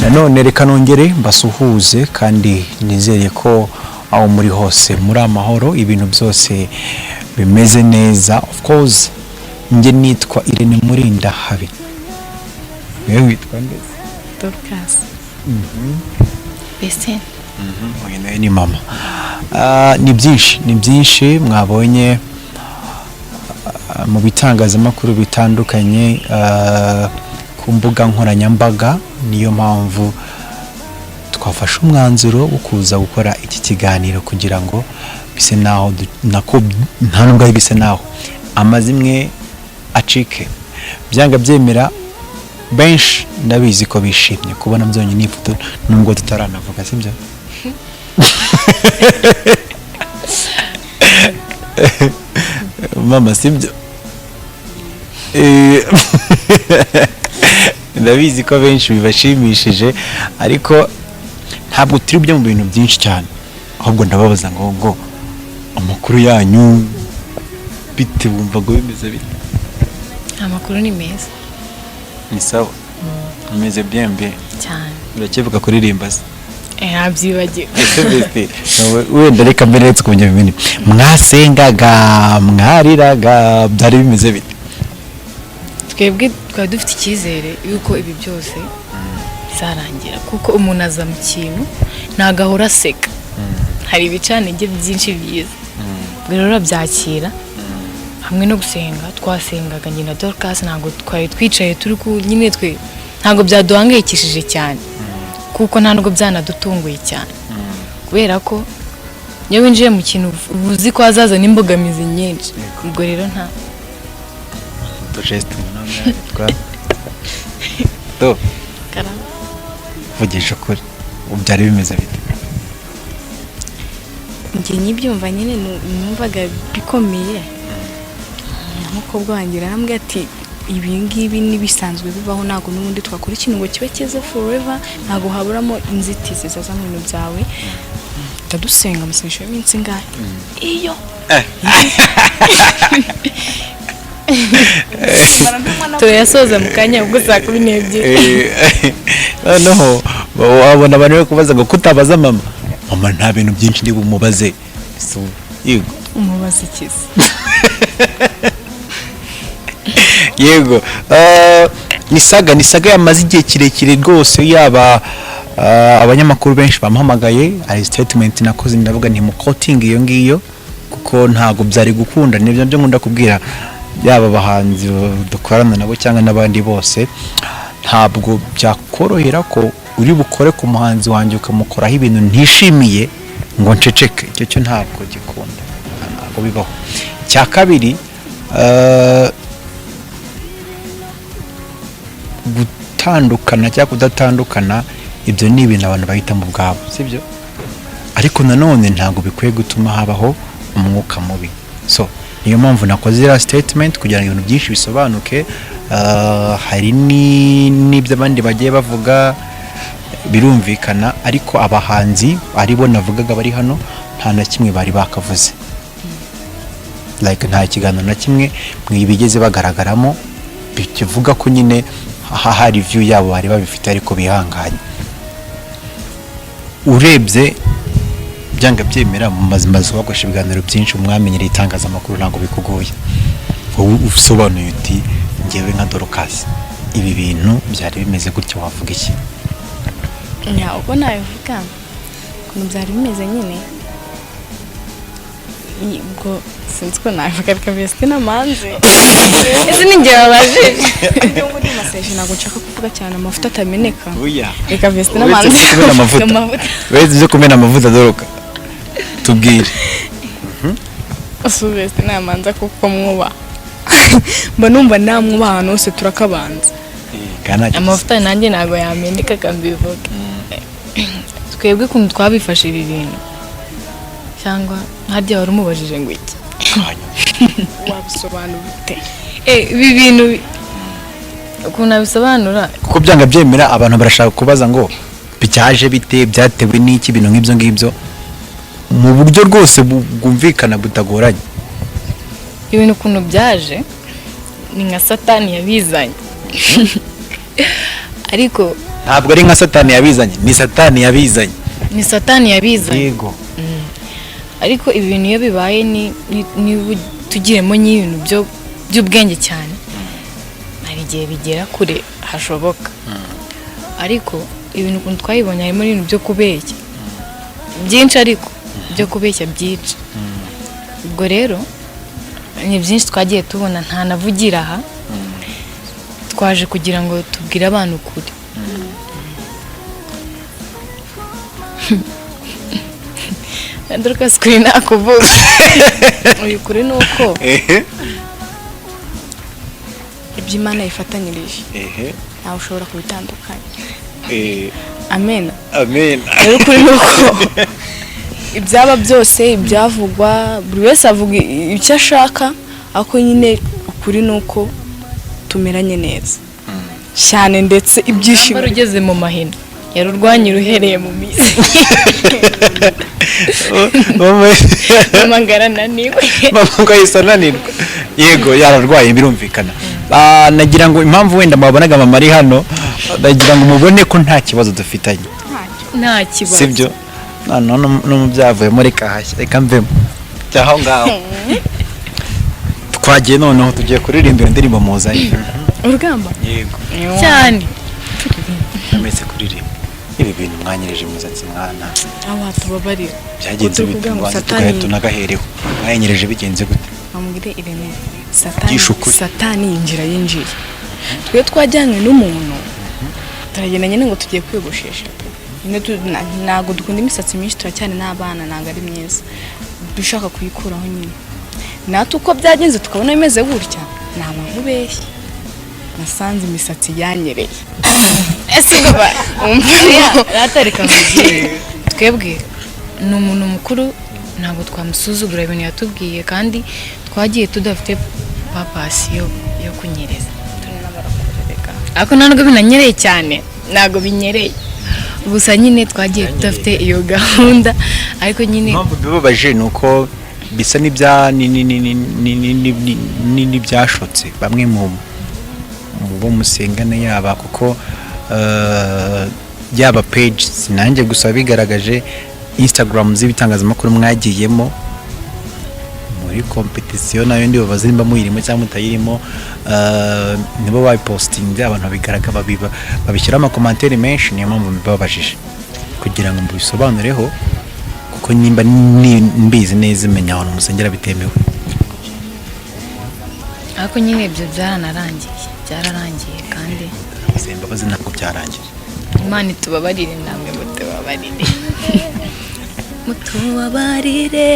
nanone reka nongere mbasuhuze kandi nizere ko aho muri hose muri amahoro ibintu byose bimeze neza. Of course nge nitwa Irene Murinda habi. Wewe witwa nde? Dorcas Vestine. Oya ni mama. Ni byinshi mwabonye mu bitangazamakuru bitandukanye ku mbuga nkoranyambaga, niyo mpamvu twafashe umwanzuro wo kuza gukora iki kiganiro kugira ngo bise naho nako nta nubwo bise naho amazimwe acike byanga byemera. Benshi ndabizi ko bishimye kubona byonyine ifoto nubwo tutaranavuga sibyo. Mama sibyo. Ndabizi ko benshi bibashimishije ariko ntabwo turi byo mu bintu byinshi cyane, ahubwo ndababaza ngo amakuru yanyu bite, bumva ngo bimeze bite? Amakuru ni meza. Ni sawa. Bimeze bien cyane. Urakivuga kuririmba se? Abyibagiwe. Wenda reka mbere twongeye bimene. Mwasengaga, mwariraga, byari bimeze bite? Twebwe twari dufite icyizere yuko ibi byose bizarangira kuko umuntu aza mu kintu ntagahora aseka. Hari ibicanenge byinshi byiza. Rero byakira hamwe no gusenga. Twasengaga nyina Dorcas, ntago twari twicaye turi ku nyine twe ntago byaduhangayikishije cyane kuko nta nubwo byanadutunguye cyane kubera ko iyo winjiye mu kintu uzi ko hazaza n'imbogamizi nyinshi. Ubwo rero nta geste twa to Karabaye vugisha kuri byari bimeze bite? njye nyibyumva nyine numvaga bikomeye. Umukobwa wanjye arambwira ati ibi ngibi nibisanzwe bibaho, ntago n'ubundi twakora ikintu ngo kibe cyiza forever, ntago haburamo inzitizi zaza mu bintu byawe. Ndadusenga musengesho y'iminsi ngahe iyo turayasoza mu kanya ubwo saa 12. Noneho wabona abantu bari kubaza ngo kutabaza mama nta bintu byinshi ndi bumubaze. Yego umubaze ikizi. Yego ni saga yamaze igihe kirekire rwose, yaba abanyamakuru benshi bamuhamagaye. Ari statement nakoze ndavuga nti mu quoting iyo ngiyo kuko ntago byari gukunda. Nibyo byo nkunda kubwira yaba abahanzi dukorana nabo cyangwa n'abandi bose, ntabwo byakorohera ko uri bukore ku muhanzi wanjye ukamukoraho ibintu ntishimiye ngo nceceke. Icyo cyo ntabwo gikunda, ntabwo bibaho. Cya kabiri gutandukana cyangwa kudatandukana, ibyo ni ibintu abantu bahita mu bwabo sibyo, ariko nanone ntabwo bikwiye gutuma habaho umwuka mubi. So niyo mpamvu nakoze iriya statement kugira ngo ibintu byinshi bisobanuke. Hari n'ibyo abandi bagiye bavuga birumvikana, ariko abahanzi aribo navugaga bari hano nta na kimwe bari bakavuze, like nta kiganiro na kimwe mwibigeze bagaragaramo bikivuga ko nyine hari view yabo bari babifite ariko bihanganye. Urebye byanga byemera mu mazimazi wakoresha ibiganiro byinshi umwamenyereye itangazamakuru ntabwo bikugoye. Wowe usobanuye uti ngewe nka Dorcas ibi bintu byari bimeze gutyo, wavuga iki? Uko nabivuga ukuntu byari bimeze nyine ubwo sinzi ko nabivuga reka Vestine amanze. Ese ni njye wabajije ndio muri massage ntabwo nshaka kuvuga cyane amavuta atameneka. Reka Vestine amanze weze byo kumena amavuta Doroka tubwire. Vestine amanze kuko mwuba mba numva namwuba ahantu hose turakabanza. Amavuta nanjye ntabwo yameneka kambivuga. Twebwe kuntu twabifashe ibi bintu cyangwa harya wari umubajije ngo iki wabisobanura ute? Ibi bintu ukuntu abisobanura kuko byanga byemera abantu barashaka kubaza ngo byaje bite, byatewe n'iki, ibintu nk'ibyo ngibyo mu buryo rwose bwumvikana butagoranye. Ibintu ukuntu byaje ni nka satani yabizanye ariko ntabwo ari nka satani yabizanye, ni satani yabizanye. ni satani yabizanye. Yego. Ariko ibintu iyo bibaye ni tugiremo n'ibintu by'ubwenge cyane, hari igihe bigera kure hashoboka. Ariko ibintu ukuntu twayibonye harimo n'ibintu byo kubeshya byinshi, ariko byo kubeshya byinshi. Ubwo rero ni byinshi twagiye tubona, nta navugira aha, twaje kugira ngo tubwire abantu ukuri. Dorcas kuri nakuvuga uyu kuri nuko ibyo Imana yifatanyirije ntawe ushobora kubitandukanya. Amen. Rero kuri nuko ibyaba byose ibyavugwa buri wese avuga icyo ashaka, ako nyine ukuri nuko tumeranye neza cyane, ndetse ibyishimo ugeze mu mahina yarurwanyira uhereye mu mizi. Mama naniwe. Mama yisa nanirwa. Yego yararwaye birumvikana. Nagira ngo impamvu wenda mwabonaga mama ari hano, nagira ngo mubone ko nta kibazo dufitanye. Nta kibazo. Sibyo? No mubyavuye muri kahashya, reka mvemo. Cyaho ngaho. Twagiye noneho tugiye kuririmbira indirimbo muzanye. Urugamba? Yego. Cyane. Nameze kuririmba. Ibi bintu mwanyereje umusatsi mwana. Aho tubabarira. Byagenze bitunganye tunagahereho. Mwanyereje bigenze gute? Amubwire Irene, satani yinjiye. Twe twajyanywe n'umuntu. Turagenda nyine ngo tugiye kwiyogoshesha. Ntago dukunda imisatsi myinshi, turacyane n'abana, ntago ari myiza. Dushaka kuyikuraho nyine. Natwe uko byagenze tukabona bimeze gutya, nta muntu ubeshye. Nasanze imisatsi yanyereye. Ese baba ratarika mvugiye. Twebwe ni umuntu mukuru, ntabwo twamusuzugura ibintu yatubwiye, kandi twagiye tudafite papasi yo kunyereza. Ariko ntabwo binanyereye cyane, ntabwo binyereye. Gusa nyine twagiye tudafite iyo gahunda, ariko nyine impamvu bibabaje nuko bisa n'ibyashotse bamwe mu bo musengana yaba, kuko yaba page sinanjye gusa bigaragaje Instagram z'ibitangazamakuru mwagiyemo muri competition nayo ndi babaza nimba muyirimo cyangwa mutayirimo, nibo bayipostinze abantu bigaragara babishyira ama commentaire menshi. Niyo mpamvu mbabajije kugira ngo mbisobanureho, kuko nimba mbizi neza imenya ahantu musengera bitemewe. ariko nyine ibyo byararangiye kandi imbabazi ntabwo byarangiye. Imana itubabarire, namwe mutubabarire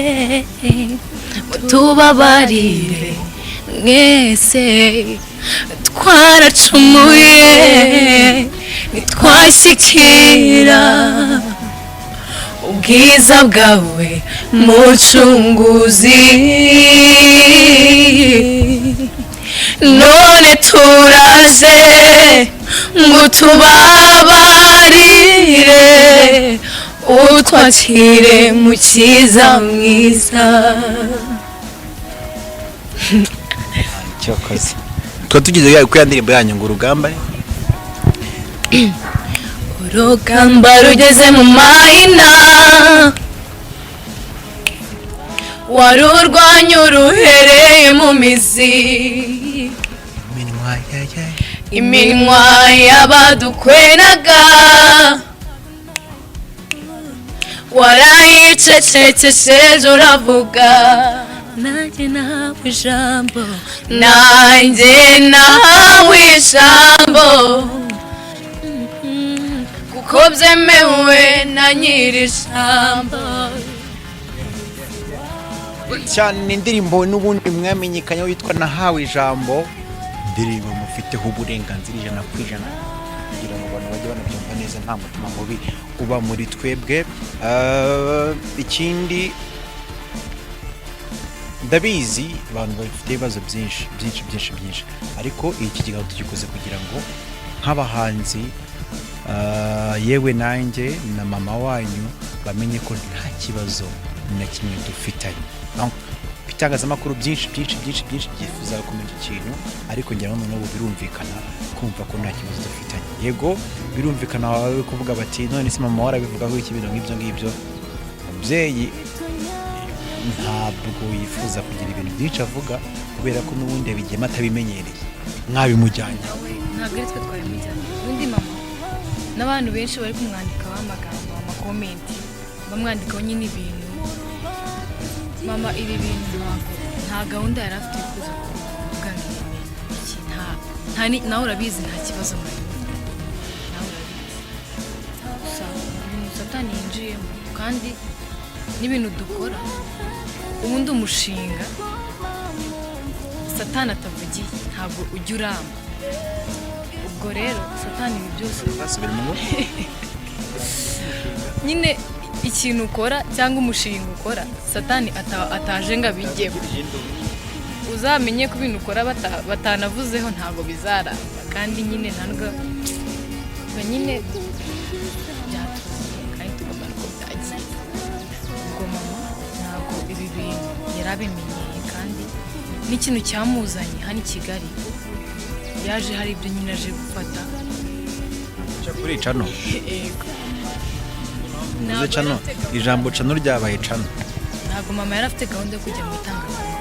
mwese twaracumuye ntitwashyikira ubwiza bwawe mucunguzi, none turaje ngo tubabarire utwakire mu cyiza mwiza. Cyokoze twa tugize ku yandirimbo yanyu ngo urugamba rugeze mu mahina, warurwanya uruhereye mu mizi, iminwa y'abadukwenaga warayicecekesheje uravuga, nanjye nahawe ijambo kuko byemewe na nyiri ijambo. cyane indirimbo n'ubundi mwamenyekanye witwa nahawe ijambo, indirimbo mufiteho uburenganzira 100% kugira ngo abantu bajye banabyumva neza, nta mutima mubi uba muri twebwe. Ikindi ndabizi abantu bafite ibibazo byinshi, ariko iki kiganiro tugikoze kugira ngo nk'abahanzi yewe nanjye na mama wanyu bamenye ko nta kibazo na kimwe dufitanye. ibitangazamakuru byinshi byifuza kumenya ikintu ariko ngira ngo n'ubu birumvikana kumva ko nta kibazo dufitanye. Yego birumvikana wawe kuvuga bati none se mama warabivugaho iki bintu ngibyo umubyeyi ntabwo yifuza kugira ibintu byinshi avuga kubera ko n'ubundi abigema atabimenyereye mwabimujyanye. Ntabwo ari twe twabimujyanye, ubundi mama n'abantu benshi bari kumwandikaho amagambo amakomenti bamwandikaho nyine ibintu. Mama ibi bintu nta gahunda yari afite yo kuza kuvuga iki, nawe urabizi nta kibazo mwari nawe urabizi. Gusa ibintu satani yinjiyemo kandi n'ibintu dukora ubundi umushinga satani atavugiye ntabwo ujya uramba. Ubwo rero satani ibi byose nyine ikintu ukora cyangwa umushinga ukora satani ataje ngo abijyemo. Uzamenye ko ibintu ukora batanavuzeho ntabwo bizaramba kandi nyine ntabwo nyine byatuziye kandi tugomba ko byagiye. Ubwo mama ntabwo ibi bintu yari abimenyeye kandi n'ikintu cyamuzanye hano i Kigali yaje hari ibyo nyine aje gufata kuri Cano. Uze Cano, ijambo Cano ryabaye Cano. Ntabwo mama yari afite gahunda yo kujya mu itangazamakuru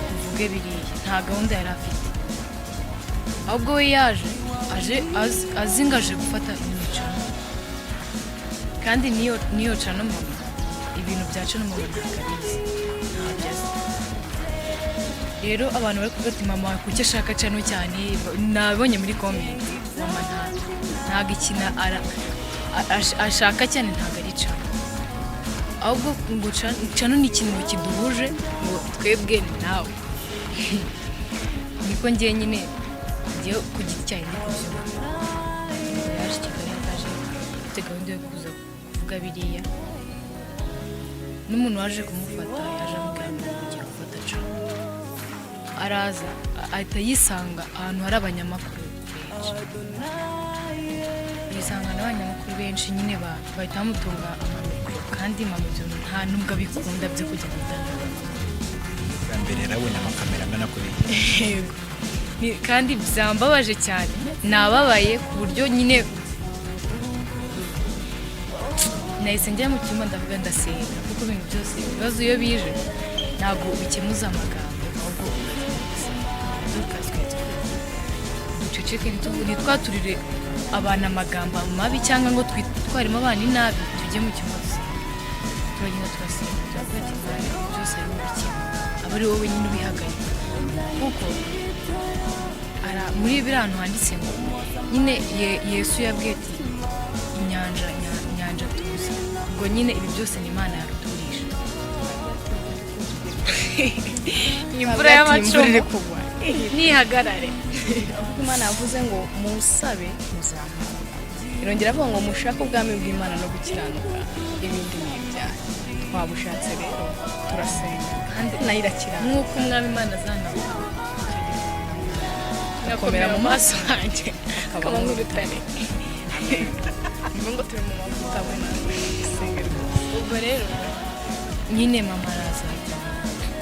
kuvuge biriya, nta gahunda yari afite. Ahubwo we yaje azingaje gufata iyo Cano kandi niyo Cano mama ibintu bya Cano mama ntabwo abizi ntabyo azi. Rero abantu bari kuvuga ati mama kuki ashaka Cano cyane, nabonye muri komenti mama ntabwo ikina ashaka cyane ntabwo ari Cano, ahubwo ngo Cano ni ikintu kiduhuje ngo twebwe nawe. Niko ngiye nyine ngiye ku giti cyayo ndi kubyuma yaje Kigali ataje afite gahunda yo kuza kuvuga biriya. N'umuntu waje kumufata yaje amubwira ngo ugiye gufata Cano, araza ahita yisanga ahantu hari abanyamakuru benshi, yisanga n'abanyamakuru benshi nyine bahita bamutunga amamikoro kandi mama ibyo nta nubwo abikunda byo kujya mu itangazamakuru. Mbere yarabonye amakamera angana kuri yego kandi byambabaje cyane, nababaye ku buryo nyine nahise njya mu cyumba ndavuga ndasenga kuko ibintu byose ibibazo iyo bije ntabwo bikemuza amagambo ahubwo duceceke ntitwaturire abantu amagambo mabi cyangwa ngo twitwaremo abana inabi. Tujye mu cyumba turagenda turasenga turavuga ati byose ari ubukire aba ari wowe nyine ubihagarika kuko muri biriya hantu handitse ngo nyine Yesu yabwiye ati inyanja tuzi, ubwo nyine ibi byose ni Imana yaruturisha. Imvura y'amacumu nihagarare. Imana yavuze ngo musabe muzamuha, irongera avuga ngo mushake ubwami bw'Imana no gukiranuka ibindi ni ibyaha. Twabushatse rero turasenga kandi nayo irakiranuka nk'uko umwami Imana azanavuga ngakomera mu maso hanjye akaba nk'urutare ngo turi mu mavuta abona gusenga. Ubwo rero nyine mama araza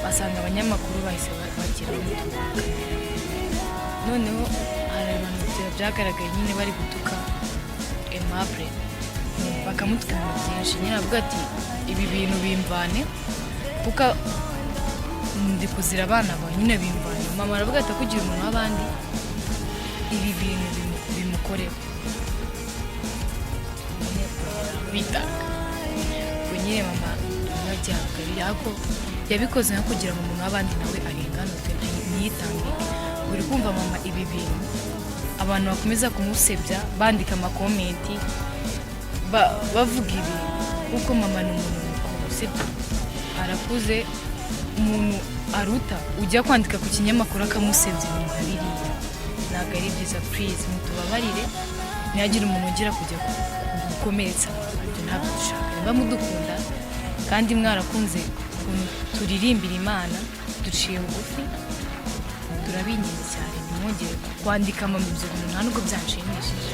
basanga abanyamakuru bahise bagira noneho hari abantu byagaragaye nyine bari gutuka Aimable bakamutuka ibintu byinshi. Nyine avuga ati ibi bintu bimvane kuko ndi kuzira abana bawe nyine bimvane. Mama aravuga ati kugira umuntu w'abandi ibi bintu bimukoreho bitaka. Ubwo nyine mama ntibajyagarira ko yabikoze nko kugira ngo umuntu w'abandi nawe arenganuke ntiyitambike. Uri kumva mama ibi bintu abantu bakomeza kumusebya bandika amakomenti bavuga ibintu kuko mama ni umuntu mukuru sibyo, arakuze umuntu aruta ujya kwandika ku kinyamakuru akamusebya ibintu biriya ntabwo ari byiza. Please mutubabarire ntihagire umuntu ugira kujya gukomeretsa ibyo ntabwo dushaka. Niba mudukunda kandi mwarakunze ukuntu turirimbira Imana duciye bugufi turabinginze cyane ntimwongere kwandika mama ibyo bintu nta nubwo byanshimishije.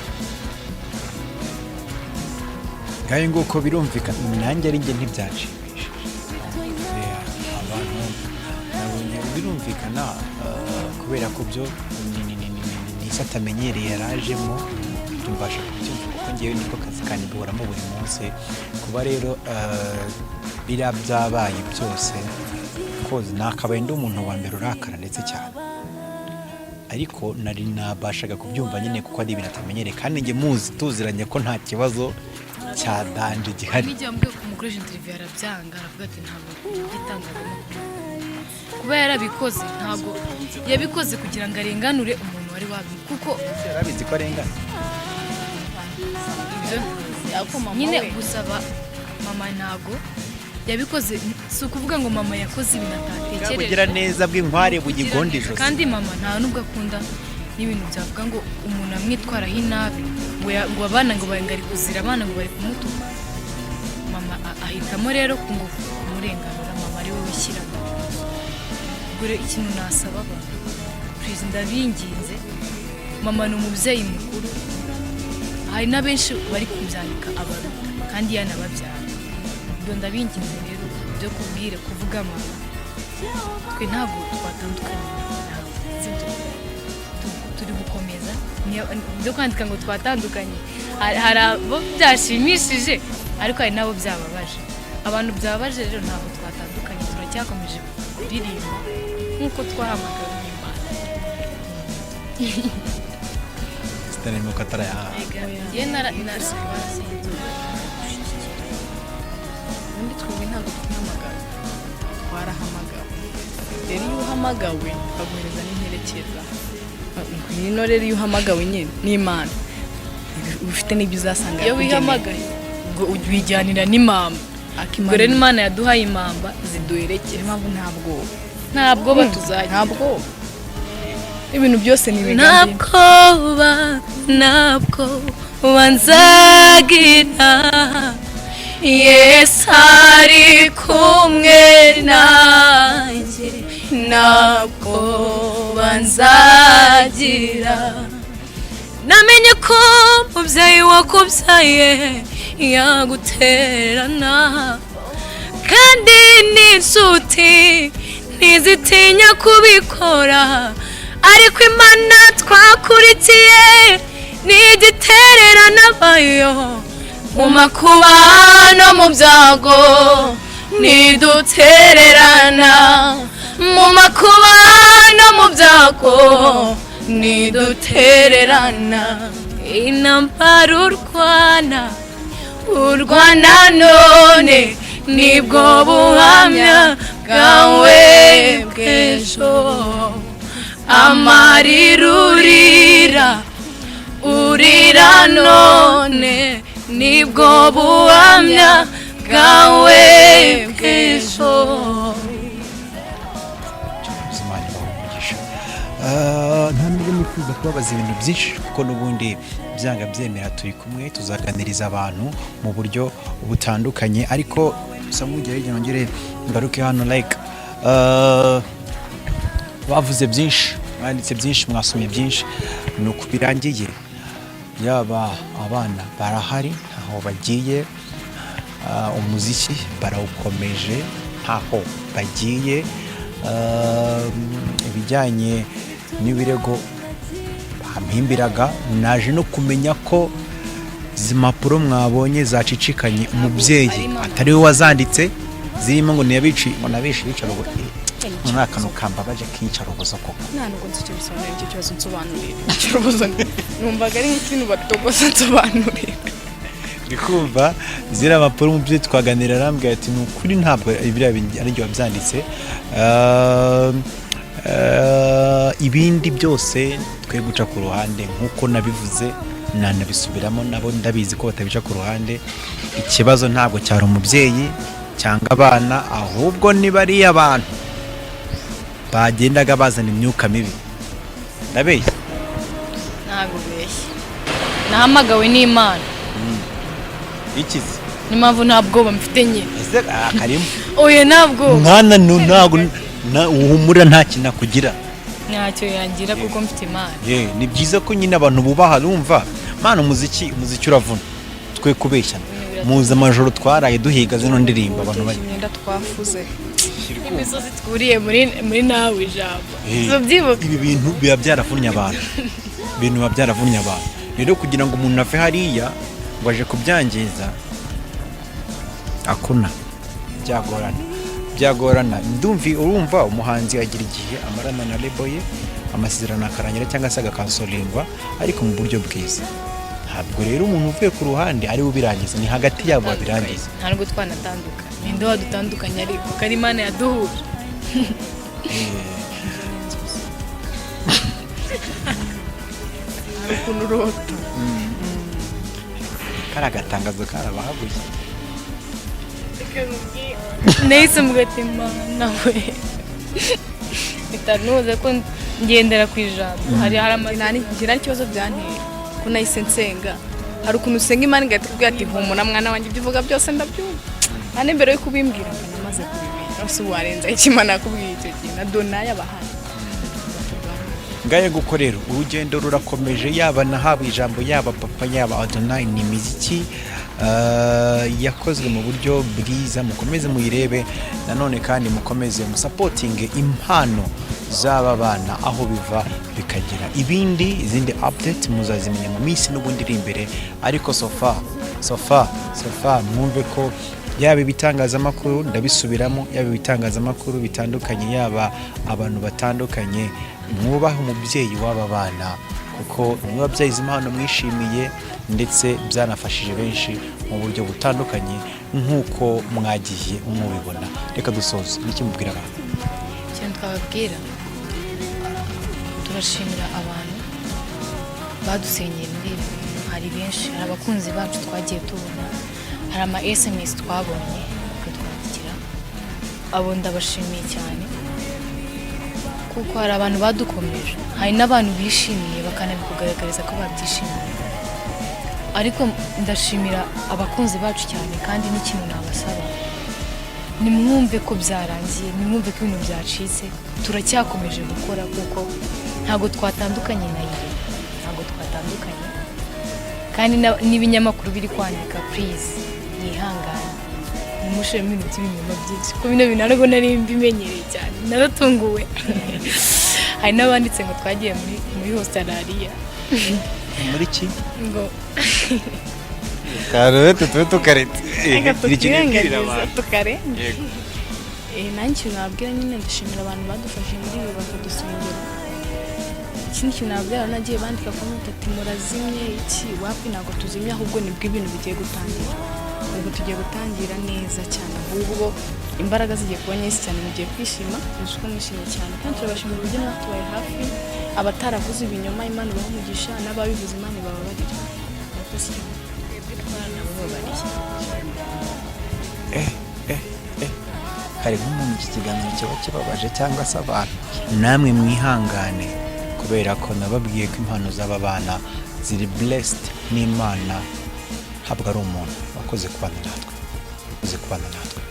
ngaho nguko birumvikana nanjye ari njye ntibyashimishije birumvikana kubera ko byo ni atamenyereye yarajemo tumbasha kubyumva kuko ngewe niko kazi kanjye duhoramo buri munsi kuba rero biriya byabaye byose koze nakabaye ndi umuntu wa mbere urakara ndetse cyane ariko nari nabashaga kubyumva nyine kuko ari ibintu atamenyereye kandi nge muzi tuziranye ko nta kibazo cya danje gihari nijya mbwe kumukoresha interview arabyanga aravuga ati ntabwo gitangazamakuru kuba yarabikoze ntabwo yabikoze kugira ngo arenganure umuntu wari wabi kuko yarabizi ko arengana nyine gusaba mama ntabwo yabikoze si ukuvuga ngo mama yakoze ibintu atatekereje kugira neza bw'inkware bugigondeje kandi mama nta nubwo akunda n'ibintu byavuga ngo umuntu amwitwaraho inabi ngo abana ngo bari kuzira abana ngo bari kumutuka mama ahitamo rero ngo kumurenganura mama ari we wishyira ubwo rero ikintu nasaba perezida binginze mama ni umubyeyi mukuru hari na benshi bari kubyandika abaruta kandi yanababyara ibyo ndabinginze rero byo kubwire kuvuga mama twe ntabwo twatandukanye turi gukomeza byo kwandika ngo twatandukanye hari abo byashimishije ariko hari n'abo byababaje abantu byababaje rero ntabwo twatandukanye turacyakomeje kuririmba nk'uko twahamagawe n'Imana sitani mu katara ya ngiye narasigaye ubundi twebwe ntabwo twahamagawe twarahamagawe rero iyo uhamagawe baguhereza n'imperekeza ngwino rero iyo uhamagawe nyine n'Imana ufite n'ibyo uzasanga iyo wihamagaye ngo wijyanira n'imamba ubwo rero Imana yaduhaye impamba ziduherekeye impamvu ntabwo batuzagira ntabwo ibintu byose ni ibigambi ntabwo banzagira Yesu ari kumwe nanjye ntabwo banzagira namenye ko umubyeyi wakubyaye yagutererana kandi n'inshuti ntizitinya kubikora ariko Imana twakurikiye ntigitererana bayo mu makuba no mu byago ntidutererana mu makuba no mu byago ntidutererana intambara urwana none nibwo buhamya bwawe bw'ejo amarira urira none nibwo buhamya bwawe bw'ejo nta nubwo nifuza kubabaza ibintu byinshi kuko n'ubundi byanga byemera turi kumwe tuzaganiriza abantu mu buryo butandukanye ariko gusa nk'ugere ngere ngaruke hano like bavuze byinshi mwanditse byinshi mwasomye byinshi ni uko birangiye yaba abana barahari ntaho bagiye umuziki barawukomeje ntaho bagiye ibijyanye n'ibirego bampimbiraga naje no kumenya ko izi mpapuro mwabonye zacicikanye umubyeyi atari we wazanditse zirimo ngo nabishe bicarubozo umwaka nukambabaje k'iyicarubozo koko nta nubwo nzi icyo bisobanura icyo kibazo nsobanurira iyicarubozo numvaga ari nk'ikintu batogoza nsobanurira ndikumva ziriya mpapuro umubyeyi twaganira arambwira ati ni ukuri ntabwo biriya ari byo wabyanditse ibindi byose twe guca ku ruhande nk'uko nabivuze nanabisubiramo nabo ndabizi ko batabica ku ruhande ikibazo ntabwo cyari umubyeyi cyangwa abana ahubwo ni bariya abantu bagendaga bazana imyuka mibi ndabeshya ntabwo beshya nahamagawe n'Imana ikizi ni mpamvu nta bwoba mfite nyine ese karimo oya ntabwo mwana ntabwo uhumura nta kintu akugira ntacyo yangira kuko mfite Imana ni byiza ko nyine abantu bubaha rumva mana umuziki uravuna twe kubeshyana muza amajoro twaraye duhiga zino ndirimbo abantu imyenda twafuze imisozi twuriye muri nawe ijambo zubyibuka ibi bintu biba byaravunnye abantu rero kugira ngo umuntu ave hariya ngo aje kubyangiza akuna byagorana urumva umuhanzi agira igihe amarana na lebo ye amasezerano akarangira cyangwa se agakansolingwa ariko mu buryo bwiza. Ntabwo rero umuntu uvuye ku ruhande ari we ubirangiza, ni hagati yabo babirangiza. Ntabwo twanatandukanye, ninde wadutandukanye ariko Karimana yaduhuje. ukuntu urota kari agatangazo karabahaguye nahise mugatima nawe bitanuze ko ngendera ku ijambo hari ngira n'ikibazo byanteye ko nahise nsenga. Hari ukuntu usenga Imana igatubwira ati humura mwana wanjye ibyo uvuga byose ndabyumva, kandi mbere yo kubimbwira ngo namaze kubimenya ose warenza ikimana nakubwiye icyo gihe na Donaya bahari. Ngaye gukorera urugendo rurakomeje, yaba nahawe ijambo, yaba papa, yaba Adonai. Ni imiziki yakozwe mu buryo bwiza, mukomeze muyirebe nanone kandi mukomeze musapotinge impano z'aba bana aho biva bikagera. Izindi update muzazimenya mu minsi n'ubundi iri imbere, ariko sofa mwumve ko yaba ibitangazamakuru, ndabisubiramo, yaba ibitangazamakuru bitandukanye, yaba abantu batandukanye, mwubahe umubyeyi w'aba bana kuko niba byayize impano mwishimiye ndetse byanafashije benshi mu buryo butandukanye nk'uko mwagiye umubibona. Reka dusoze n'iki mubwira abantu. Ikintu twababwira, turashimira abantu badusenyera indirimbo. Hari benshi, hari abakunzi bacu twagiye tubona, hari ama SMS twabonye bakatwandikira, abo ndabashimiye cyane kuko hari abantu badukomeje, hari n'abantu bishimiye bakanabikugaragariza ko babyishimiye. Ariko ndashimira abakunzi bacu cyane, kandi n'ikintu nabasaba, nimwumve ko byarangiye, nimwumve ko ibintu byacitse, turacyakomeje gukora kuko ntabwo twatandukanye na Irene, ntabwo twatandukanye, kandi n'ibinyamakuru biri kwandika please mwihangane mushiremo ibintu by'ibinyoma byinshi kuko bino bintu ntabwo nari mbimenyereye cyane, naratunguwe. Hari n'abanditse ngo twagiye muri hostelariya muri ki ngo karete tube tukarete tukarenge. Nanjye ikintu nababwira nyine, ndashimira abantu badufashe muri ibi bakadusengera. Ikindi kintu nababwira, nagiye bandika comment ati murazimye iki wapi, ntabwo tuzimye, ahubwo nibwo ibintu bigiye gutangira. Ubwo tugiye gutangira neza cyane, ahubwo imbaraga zigiye kuba nyinshi cyane, mugiye kwishima, uko mwishimye cyane, kandi turabashimira uburyo mwatubaye hafi. Abataravuze ibinyoma Imana ibahe umugisha, n'ababivuze Imana ibababarire. hari nk'umuntu iki kiganiro kiba kibabaje cyangwa se abantu, namwe mwihangane kubera ko nababwiye ko impano z'aba bana ziri blessed n'Imana, ntabwo ari umuntu wakoze kubana natwe.